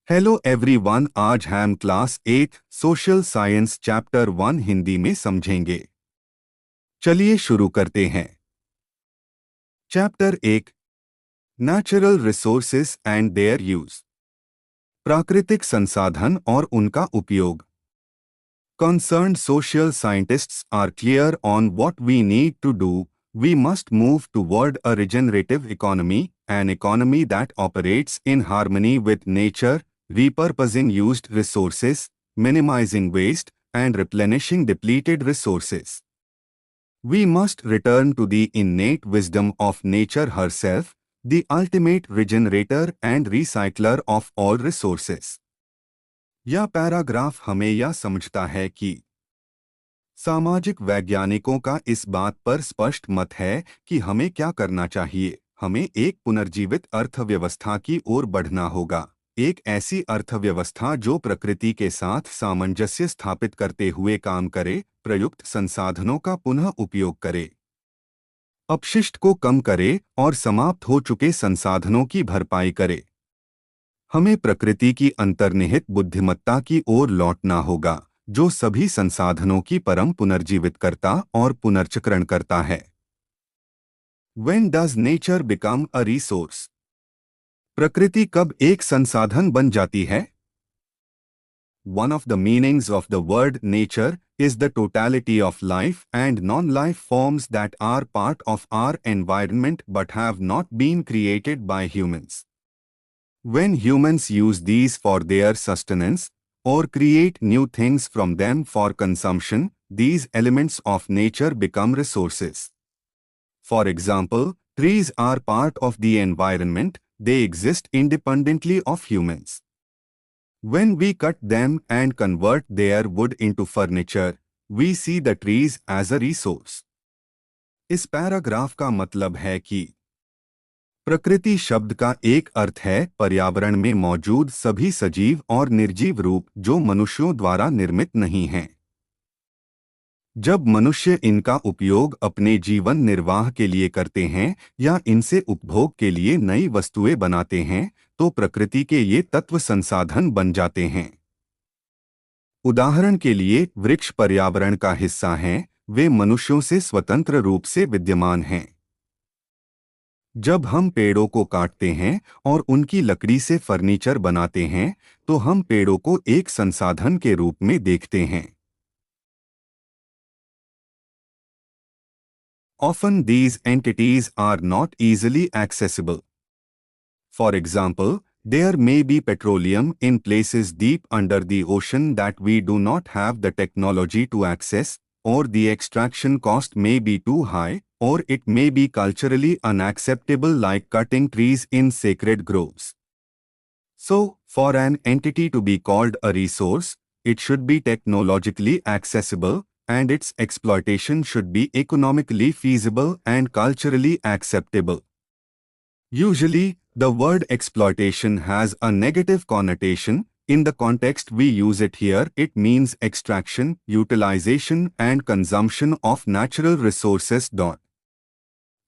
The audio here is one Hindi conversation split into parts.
हेलो एवरीवन, आज हम class 8 social science chapter 1 Hindi में समझेंगे। चलिए शुरू करते हैं। Chapter 1, natural resources and their use. प्राकृतिक संसाधन और उनका उपयोग। Concerned social scientists are clear on what we need to do. We must move toward a regenerative economy, an economy that operates in harmony with nature, repurposing used resources, minimizing waste, and replenishing depleted resources. We must return to the innate wisdom of nature herself, the ultimate regenerator and recycler of all resources. यह पैराग्राफ हमें यह समझता है कि सामाजिक वैज्ञानिकों का इस बात पर स्पष्ट मत है कि हमें क्या करना चाहिए। हमें एक पुनर्जीवित अर्थव्यवस्था की ओर बढ़ना होगा, एक ऐसी अर्थव्यवस्था जो प्रकृति के साथ सामंजस्य स्थापित करते हुए काम करे, प्रयुक्त संसाधनों का पुनः उपयोग करे, अपशिष्ट को कम करे और समाप्त हो चुके संसाधनों की भरपाई करे। हमें प्रकृति की अंतर्निहित बुद्धिमत्ता की ओर लौटना होगा, जो सभी संसाधनों की परम पुनर्जीवित करता और पुनर्चक्रण करता है। When does nature become a resource? प्रकृति कब एक संसाधन बन जाती है? One of the meanings of the word nature is the totality of life and non-life forms that are part of our environment but have not been created by humans. When humans use these for their sustenance, or create new things from them for consumption, these elements of nature become resources. For example, trees are part of the environment, they exist independently of humans. When we cut them and convert their wood into furniture, we see the trees as a resource. इस पैराग्राफ का मतलब है कि प्रकृति शब्द का एक अर्थ है पर्यावरण में मौजूद सभी सजीव और निर्जीव रूप जो मनुष्यों द्वारा निर्मित नहीं हैं। जब मनुष्य इनका उपयोग अपने जीवन निर्वाह के लिए करते हैं या इनसे उपभोग के लिए नई वस्तुएं बनाते हैं, तो प्रकृति के ये तत्व संसाधन बन जाते हैं। उदाहरण के लिए वृक्ष पर्यावरण का हिस्सा हैं, वे मनुष्यों से स्वतंत्र रूप से विद्यमान हैं। जब हम पेड़ों को काटते हैं और उनकी लकड़ी से फर्नीचर बनाते हैं, तो हम पेड़ों को एक संसाधन के रूप में देखते हैं। Often these entities are not easily accessible. For example, there may be petroleum in places deep under the ocean that we do not have the technology to access, or the extraction cost may be too high, or it may be culturally unacceptable like cutting trees in sacred groves. So, for an entity to be called a resource, it should be technologically accessible, and its exploitation should be economically feasible and culturally acceptable. Usually, the word exploitation has a negative connotation. In the context we use it here, it means extraction, utilization and consumption of natural resources.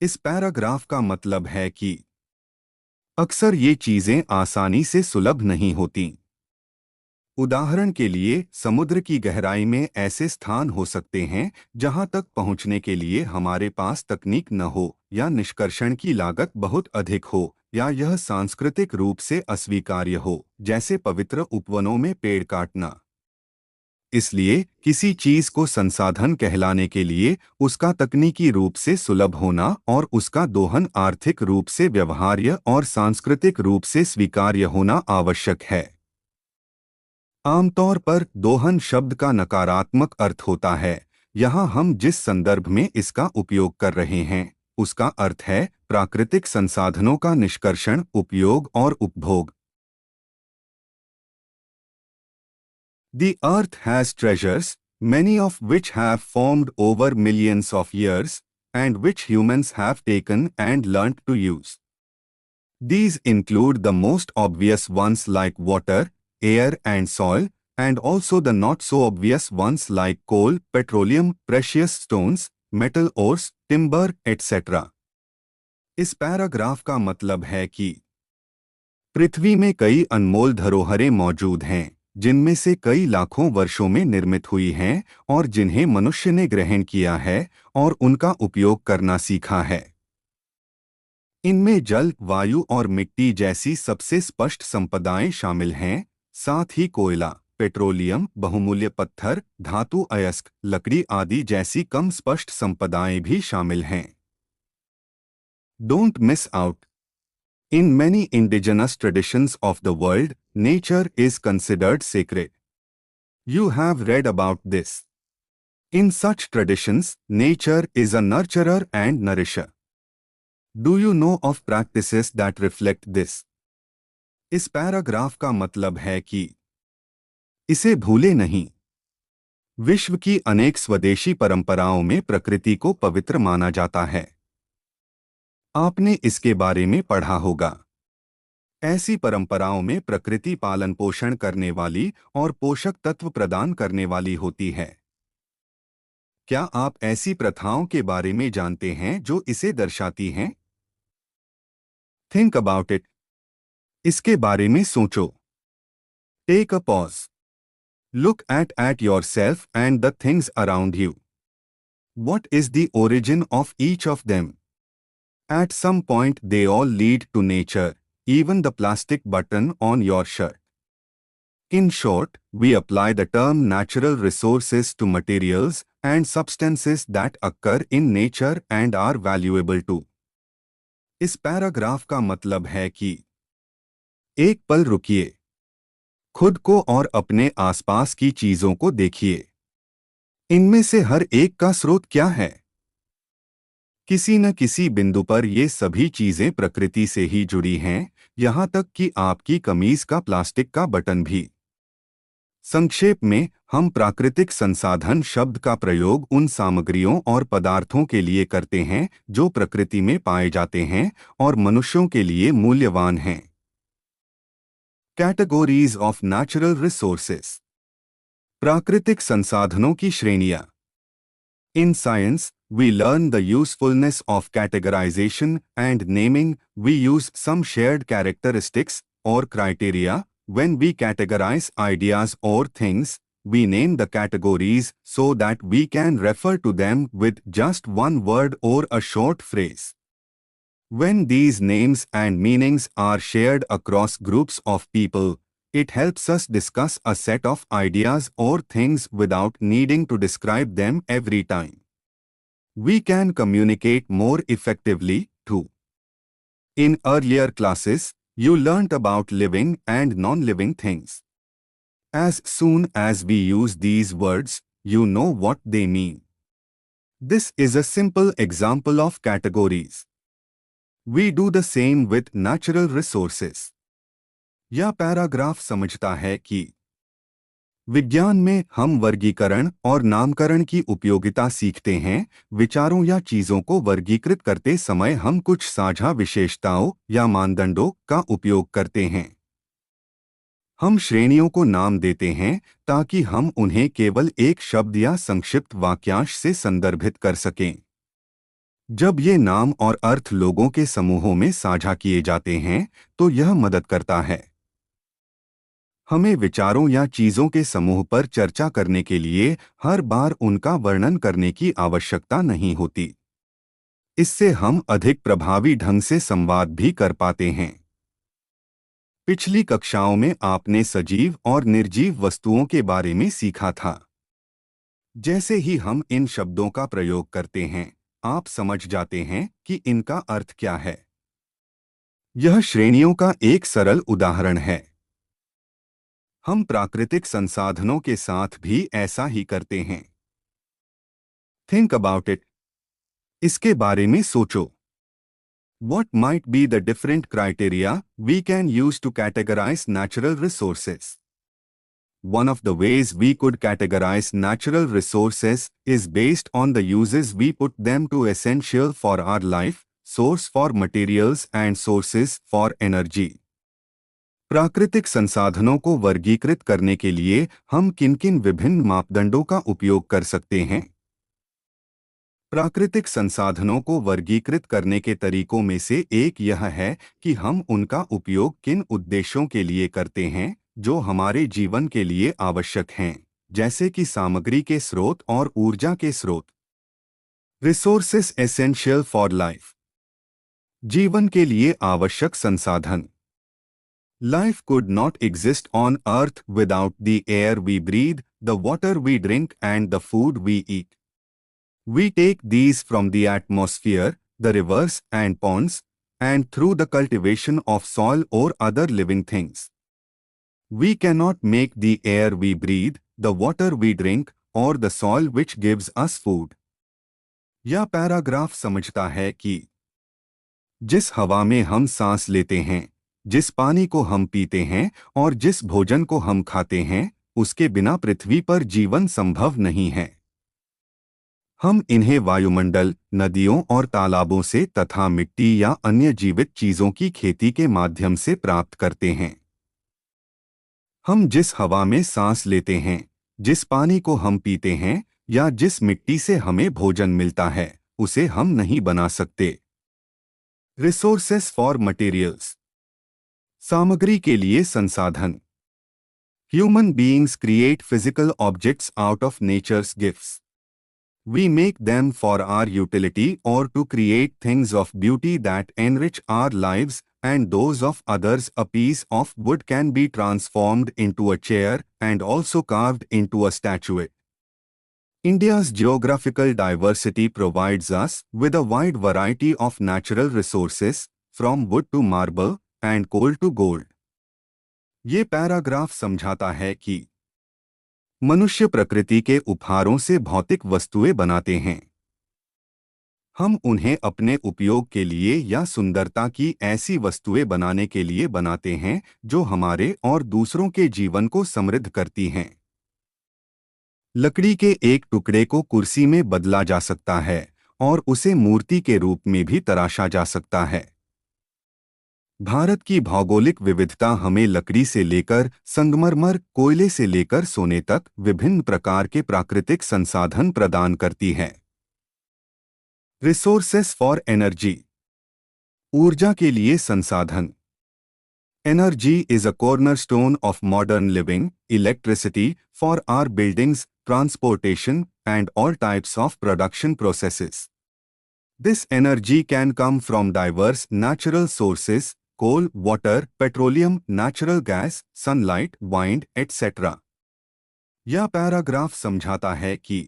इस पैराग्राफ का मतलब है कि अक्सर ये चीजें आसानी से सुलभ नहीं होती। उदाहरण के लिए समुद्र की गहराई में ऐसे स्थान हो सकते हैं जहां तक पहुंचने के लिए हमारे पास तकनीक न हो, या निष्कर्षण की लागत बहुत अधिक हो, या यह सांस्कृतिक रूप से अस्वीकार्य हो, जैसे पवित्र उपवनों में पेड़ काटना। इसलिए किसी चीज को संसाधन कहलाने के लिए उसका तकनीकी रूप से सुलभ होना और उसका दोहन आर्थिक रूप से व्यवहार्य और सांस्कृतिक रूप से स्वीकार्य होना आवश्यक है। आमतौर पर दोहन शब्द का नकारात्मक अर्थ होता है। यहाँ हम जिस संदर्भ में इसका उपयोग कर रहे हैं, उसका अर्थ है प्राकृतिक संसाधनों का निष्कर्षण, उपयोग और उपभोग। The earth has treasures, many of which have formed over millions of years, and which humans have taken and learnt to use. These include the most obvious ones like water, air and soil, and also the not so obvious ones like coal, petroleum, precious stones, metal ores, timber, etc. इस पैराग्राफ का मतलब है कि पृथ्वी में कई अनमोल धरोहरें मौजूद हैं, जिनमें से कई लाखों वर्षों में निर्मित हुई हैं और जिन्हें मनुष्य ने ग्रहण किया है और उनका उपयोग करना सीखा है। इनमें जल, वायु और मिट्टी जैसी सबसे स्पष्ट संपदाएं शामिल हैं, साथ ही कोयला, पेट्रोलियम, बहुमूल्य पत्थर, धातु अयस्क, लकड़ी आदि जैसी कम स्पष्ट संपदाएं भी शामिल हैं। Don't miss out. In many indigenous traditions of the world, nature is considered sacred. You have read about this. In such traditions, nature is a nurturer and nourisher. Do you know of practices that reflect this? इस पैराग्राफ का मतलब है कि इसे भूले नहीं। विश्व की अनेक स्वदेशी परंपराओं में प्रकृति को पवित्र माना जाता है। आपने इसके बारे में पढ़ा होगा। ऐसी परंपराओं में प्रकृति पालन पोषण करने वाली और पोषक तत्व प्रदान करने वाली होती है। क्या आप ऐसी प्रथाओं के बारे में जानते हैं जो इसे दर्शाती हैं? Think about it. इसके बारे में सोचो। Take a pause. Look at yourself and the things around you. What is the origin of each of them? At some point they all lead to nature, even the plastic button on your shirt. In short, we apply the term natural resources to materials and substances that occur in nature and are valuable too. इस पैराग्राफ का मतलब है कि एक पल रुकिए, खुद को और अपने आसपास की चीजों को देखिए। इनमें से हर एक का स्रोत क्या है? किसी न किसी बिंदु पर ये सभी चीजें प्रकृति से ही जुड़ी हैं, यहां तक कि आपकी कमीज का प्लास्टिक का बटन भी। संक्षेप में, हम प्राकृतिक संसाधन शब्द का प्रयोग उन सामग्रियों और पदार्थों के लिए करते हैं जो प्रकृति में पाए जाते हैं और मनुष्यों के लिए मूल्यवान हैं। Categories of natural resources. प्राकृतिक संसाधनों की श्रेणियां। In science, we learn the usefulness of categorization and naming. We use some shared characteristics or criteria. When we categorize ideas or things, we name the categories so that we can refer to them with just one word or a short phrase. When these names and meanings are shared across groups of people, it helps us discuss a set of ideas or things without needing to describe them every time. We can communicate more effectively, too. In earlier classes, you learnt about living and non-living things. As soon as we use these words, you know what they mean. This is a simple example of categories. We do the same with natural resources. यह पैराग्राफ समझता है कि विज्ञान में हम वर्गीकरण और नामकरण की उपयोगिता सीखते हैं। विचारों या चीजों को वर्गीकृत करते समय हम कुछ साझा विशेषताओं या मानदंडों का उपयोग करते हैं। हम श्रेणियों को नाम देते हैं ताकि हम उन्हें केवल एक शब्द या संक्षिप्त वाक्यांश से संदर्भित कर सकें। जब ये नाम और अर्थ लोगों के समूहों में साझा किए जाते हैं, तो यह मदद करता है। हमें विचारों या चीजों के समूह पर चर्चा करने के लिए हर बार उनका वर्णन करने की आवश्यकता नहीं होती। इससे हम अधिक प्रभावी ढंग से संवाद भी कर पाते हैं। पिछली कक्षाओं में आपने सजीव और निर्जीव वस्तुओं के बारे में सीखा था। जैसे ही हम इन शब्दों का प्रयोग करते हैं, आप समझ जाते हैं कि इनका अर्थ क्या है। यह श्रेणियों का एक सरल उदाहरण है। हम प्राकृतिक संसाधनों के साथ भी ऐसा ही करते हैं। Think about it. इसके बारे में सोचो। What might be the different criteria we can use to categorize natural resources? One of the ways we could categorize natural resources is based on the uses we put them to: essential for our life, source for materials and sources for energy. प्राकृतिक संसाधनों को वर्गीकृत करने के लिए हम किन-किन विभिन्न मापदंडों का उपयोग कर सकते हैं? प्राकृतिक संसाधनों को वर्गीकृत करने के तरीकों में से एक यह है कि हम उनका उपयोग किन उद्देश्यों के लिए करते हैं जो हमारे जीवन के लिए आवश्यक हैं, जैसे कि सामग्री के स्रोत और ऊर्जा के स्रोत। रिसोर्सेस एसेंशियल फॉर लाइफ, जीवन के लिए आवश्यक संसाधन। Life could not exist on earth without the air we breathe, the water we drink and the food we eat. We take these from the atmosphere, the rivers and ponds, and through the cultivation of soil or other living things. We cannot make the air we breathe, the water we drink, or the soil which gives us food. यह पैराग्राफ समझता है कि जिस हवा में हम सांस लेते हैं, जिस पानी को हम पीते हैं और जिस भोजन को हम खाते हैं, उसके बिना पृथ्वी पर जीवन संभव नहीं है। हम इन्हें वायुमंडल, नदियों और तालाबों से तथा मिट्टी या अन्य जीवित चीजों की खेती के माध्यम से प्राप्त करते हैं। हम जिस हवा में सांस लेते हैं, जिस पानी को हम पीते हैं या जिस मिट्टी से हमें भोजन मिलता है, उसे हम नहीं बना सकते। रिसोर्सेस फॉर मटेरियल्स, सामग्री के लिए संसाधन। Human beings create physical objects out of nature's gifts. We make them for our utility or to create things of beauty that enrich our lives and those of others. A piece of wood can be transformed into a chair and also carved into a statuette. India's geographical diversity provides us with a wide variety of natural resources, from wood to marble and coal to gold. ये पैराग्राफ समझाता है कि मनुष्य प्रकृति के उपहारों से भौतिक वस्तुएं बनाते हैं। हम उन्हें अपने उपयोग के लिए या सुंदरता की ऐसी वस्तुएं बनाने के लिए बनाते हैं जो हमारे और दूसरों के जीवन को समृद्ध करती हैं। लकड़ी के एक टुकड़े को कुर्सी में बदला जा सकता है और उसे मूर्ति के रूप में भी तराशा जा सकता है। भारत की भौगोलिक विविधता हमें लकड़ी से लेकर संगमरमर, कोयले से लेकर सोने तक विभिन्न प्रकार के प्राकृतिक संसाधन प्रदान करती है। रिसोर्सेस फॉर एनर्जी, ऊर्जा के लिए संसाधन। Energy is a cornerstone of modern living, electricity for our buildings, transportation and all types of production processes. This energy can come from diverse natural sources, coal, water, petroleum, natural gas, sunlight, wind, etc. यह पैराग्राफ समझाता है कि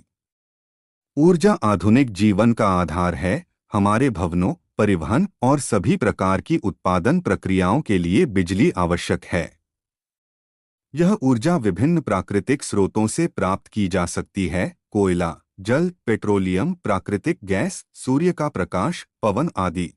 ऊर्जा आधुनिक जीवन का आधार है। हमारे भवनों, परिवहन और सभी प्रकार की उत्पादन प्रक्रियाओं के लिए बिजली आवश्यक है। यह ऊर्जा विभिन्न प्राकृतिक स्रोतों से प्राप्त की जा सकती है: कोयला, जल, पेट्रोलियम, प्राकृतिक गैस, सूर्य का प्रकाश, पवन आदि।